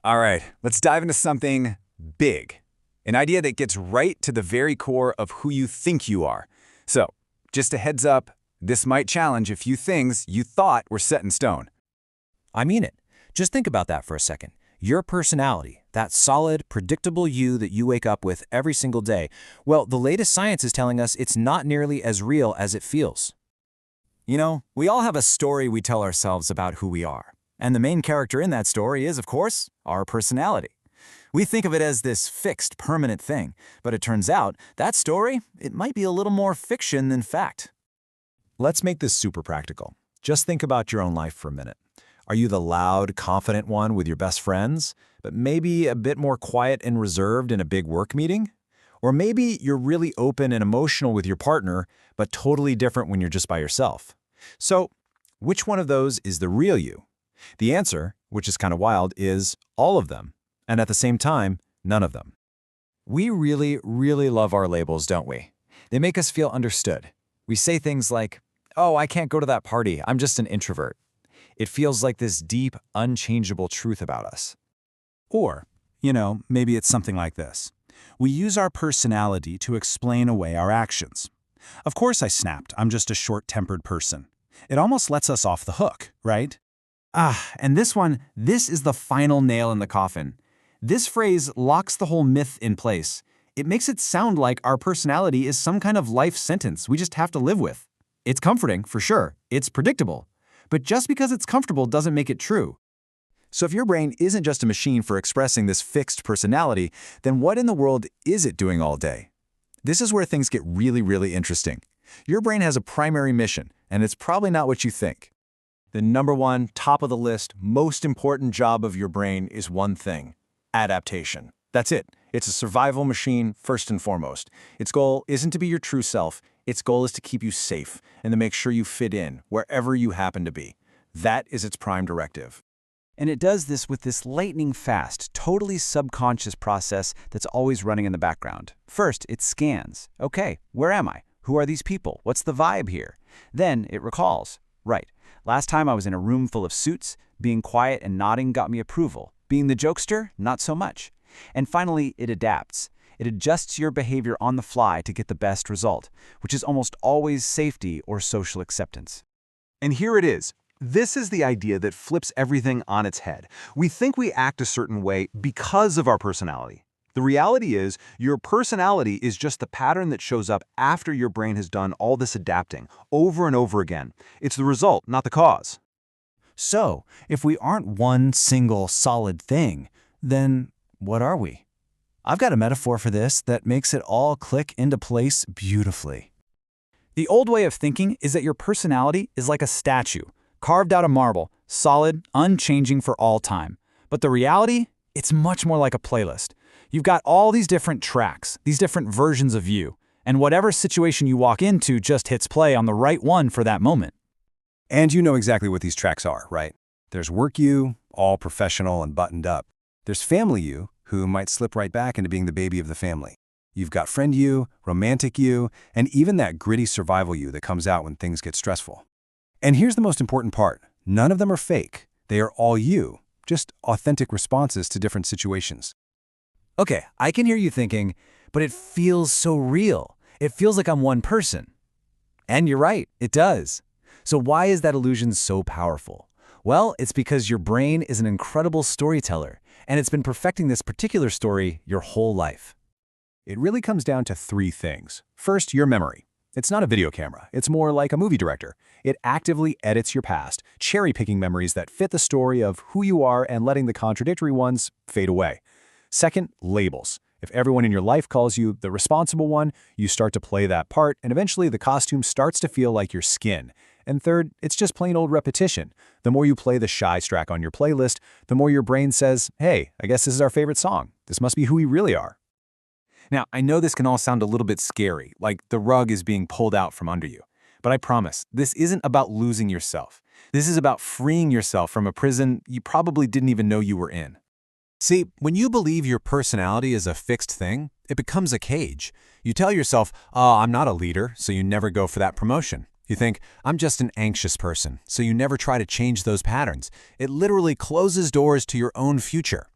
All right, let's dive into something big. An idea that gets right to the very core of who you think you are. So, just a heads up, this might challenge a few things you thought were set in stone. I mean it. Just think about that for a second. Your personality, that solid, predictable you that you wake up with every single day, well, the latest science is telling us it's not nearly as real as it feels. You know, we all have a story we tell ourselves about who we are. And the main character in that story is, of course, our personality. We think of it as this fixed, permanent thing, but it turns out that story, it might be a little more fiction than fact. Let's make this super practical. Just think about your own life for a minute. Are you the loud, confident one with your best friends, but maybe a bit more quiet and reserved in a big work meeting? Or maybe you're really open and emotional with your partner, but totally different when you're just by yourself. So, which one of those is the real you? The answer, which is kind of wild, is all of them. And at the same time, none of them. We really, really love our labels, don't we? They make us feel understood. We say things like, "Oh, I can't go to that party. I'm just an introvert." It feels like this deep, unchangeable truth about us. Or, maybe it's something like this. We use our personality to explain away our actions. Of course I snapped. I'm just a short-tempered person. It almost lets us off the hook, right? And this is the final nail in the coffin. This phrase locks the whole myth in place. It makes it sound like our personality is some kind of life sentence we just have to live with. It's comforting, for sure. It's predictable. But just because it's comfortable doesn't make it true. So if your brain isn't just a machine for expressing this fixed personality, then what in the world is it doing all day? This is where things get really, really interesting. Your brain has a primary mission, and it's probably not what you think. The number one, top of the list, most important job of your brain is one thing: adaptation. That's it. It's a survival machine first and foremost. Its goal isn't to be your true self. Its goal is to keep you safe and to make sure you fit in wherever you happen to be. That is its prime directive. And it does this with this lightning-fast, totally subconscious process that's always running in the background. First, it scans. Okay, where am I? Who are these people? What's the vibe here? Then it recalls. Right, last time I was in a room full of suits, being quiet and nodding got me approval. Being the jokester, not so much. And finally, it adapts. It adjusts your behavior on the fly to get the best result, which is almost always safety or social acceptance. And here it is. This is the idea that flips everything on its head. We think we act a certain way because of our personality. The reality is, your personality is just the pattern that shows up after your brain has done all this adapting, over and over again. It's the result, not the cause. So, if we aren't one single solid thing, then what are we? I've got a metaphor for this that makes it all click into place beautifully. The old way of thinking is that your personality is like a statue, carved out of marble, solid, unchanging for all time. But the reality, it's much more like a playlist. You've got all these different tracks, these different versions of you, and whatever situation you walk into just hits play on the right one for that moment. And you know exactly what these tracks are, right? There's work you, all professional and buttoned up. There's family you, who might slip right back into being the baby of the family. You've got friend you, romantic you, and even that gritty survival you that comes out when things get stressful. And here's the most important part. None of them are fake. They are all you, just authentic responses to different situations. Okay, I can hear you thinking, but it feels so real. It feels like I'm one person. And you're right, it does. So why is that illusion so powerful? Well, it's because your brain is an incredible storyteller, and it's been perfecting this particular story your whole life. It really comes down to three things. First, your memory. It's not a video camera. It's more like a movie director. It actively edits your past, cherry-picking memories that fit the story of who you are and letting the contradictory ones fade away. Second, labels. If everyone in your life calls you the responsible one, you start to play that part, and eventually the costume starts to feel like your skin. And third, it's just plain old repetition. The more you play the shy track on your playlist, the more your brain says, hey, I guess this is our favorite song. This must be who we really are. Now, I know this can all sound a little bit scary, like the rug is being pulled out from under you. But I promise, this isn't about losing yourself. This is about freeing yourself from a prison you probably didn't even know you were in. See, when you believe your personality is a fixed thing, it becomes a cage. You tell yourself, oh, I'm not a leader, so you never go for that promotion. You think, I'm just an anxious person, so you never try to change those patterns. It literally closes doors to your own future.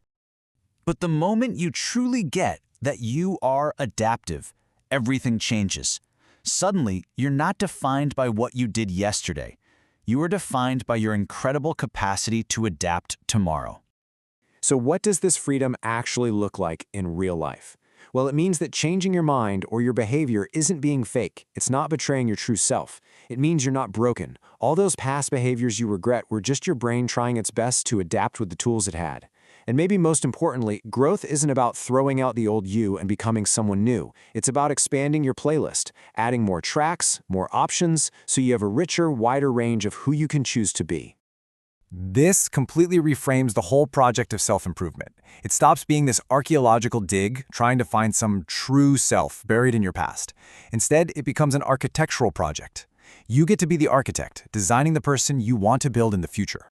But the moment you truly get that you are adaptive, everything changes. Suddenly, you're not defined by what you did yesterday. You are defined by your incredible capacity to adapt tomorrow. So what does this freedom actually look like in real life? Well, it means that changing your mind or your behavior isn't being fake. It's not betraying your true self. It means you're not broken. All those past behaviors you regret were just your brain trying its best to adapt with the tools it had. And maybe most importantly, growth isn't about throwing out the old you and becoming someone new. It's about expanding your playlist, adding more tracks, more options, so you have a richer, wider range of who you can choose to be. This completely reframes the whole project of self-improvement. It stops being this archaeological dig trying to find some true self buried in your past. Instead, it becomes an architectural project. You get to be the architect, designing the person you want to build in the future.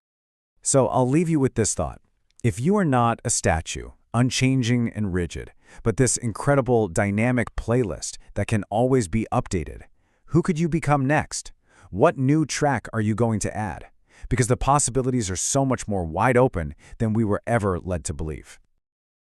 So I'll leave you with this thought. If you are not a statue, unchanging and rigid, but this incredible dynamic playlist that can always be updated, who could you become next? What new track are you going to add? Because the possibilities are so much more wide open than we were ever led to believe.